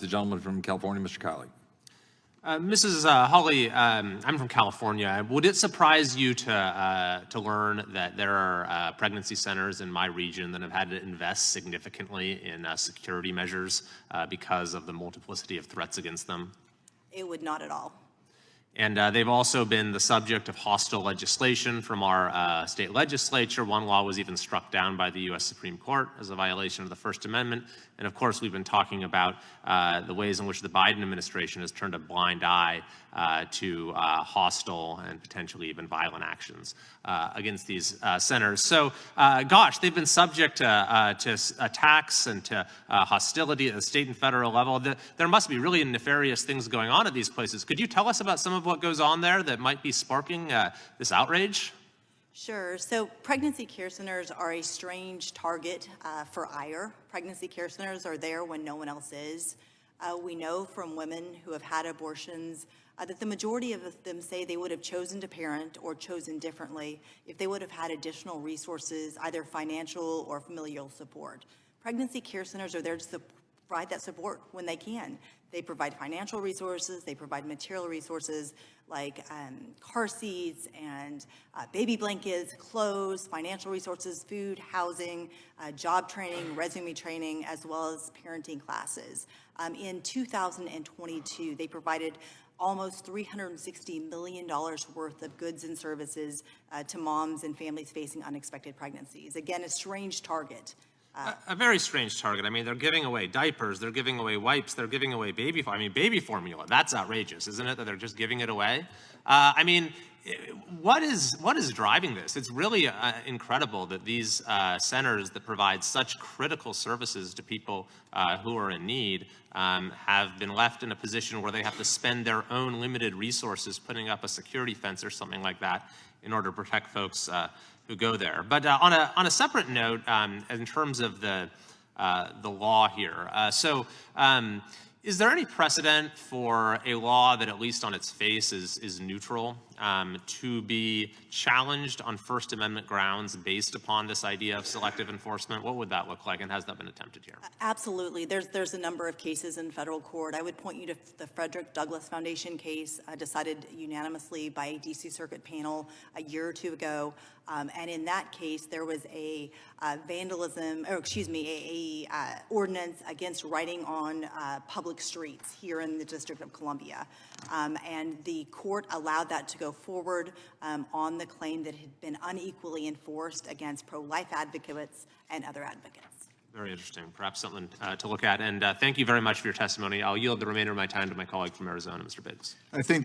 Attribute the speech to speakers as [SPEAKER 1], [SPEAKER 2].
[SPEAKER 1] the gentleman from California, Mr. Kiley.
[SPEAKER 2] Mrs. Hawley, I'm from California. Would it surprise you to learn that there are pregnancy centers in my region that have had to invest significantly in security measures because of the multiplicity of threats against them?
[SPEAKER 3] It would not at all.
[SPEAKER 2] And they've also been the subject of hostile legislation from our state legislature. One law was even struck down by the U.S. Supreme Court as a violation of the First Amendment. And of course, we've been talking about the ways in which the Biden administration has turned a blind eye to hostile and potentially even violent actions against these centers. So, gosh, they've been subject to attacks and to hostility at the state and federal level. There must be really nefarious things going on at these places. Could you tell us about some of what goes on there that might be sparking this outrage?
[SPEAKER 3] Sure. So pregnancy care centers are a strange target for ire. Pregnancy care centers are there when no one else is. We know from women who have had abortions that the majority of them say they would have chosen to parent or chosen differently if they would have had additional resources, either financial or familial support. Pregnancy care centers are there to provide that support when they can. They provide financial resources, they provide material resources like car seats and baby blankets, clothes, financial resources, food, housing, job training, resume training, as well as parenting classes. In 2022, they provided almost $360 million worth of goods and services to moms and families facing unexpected pregnancies. Again, a strange target.
[SPEAKER 2] A very strange target. I mean, they're giving away diapers, they're giving away wipes, they're giving away baby formula. That's outrageous, isn't it, that they're just giving it away? I mean, what is driving this? It's really incredible that these centers that provide such critical services to people who are in need have been left in a position where they have to spend their own limited resources putting up a security fence or something like that in order to protect folks who go there. But on a separate note, in terms of the law here, is there any precedent for a law that, at least on its face, is neutral to be challenged on First Amendment grounds based upon this idea of selective enforcement? What would that look like, and has that been attempted here?
[SPEAKER 3] Absolutely. There's a number of cases in federal court. I would point you to the Frederick Douglass Foundation case decided unanimously by a D.C. Circuit panel a year or two ago. And in that case, there was a ordinance against writing on public streets here in the District of Columbia. And the court allowed that to go forward on the claim that it had been unequally enforced against pro-life advocates and other advocates.
[SPEAKER 2] Very interesting. Perhaps something to look at. And thank you very much for your testimony. I'll yield the remainder of my time to my colleague from Arizona, Mr. Biggs.
[SPEAKER 4] I think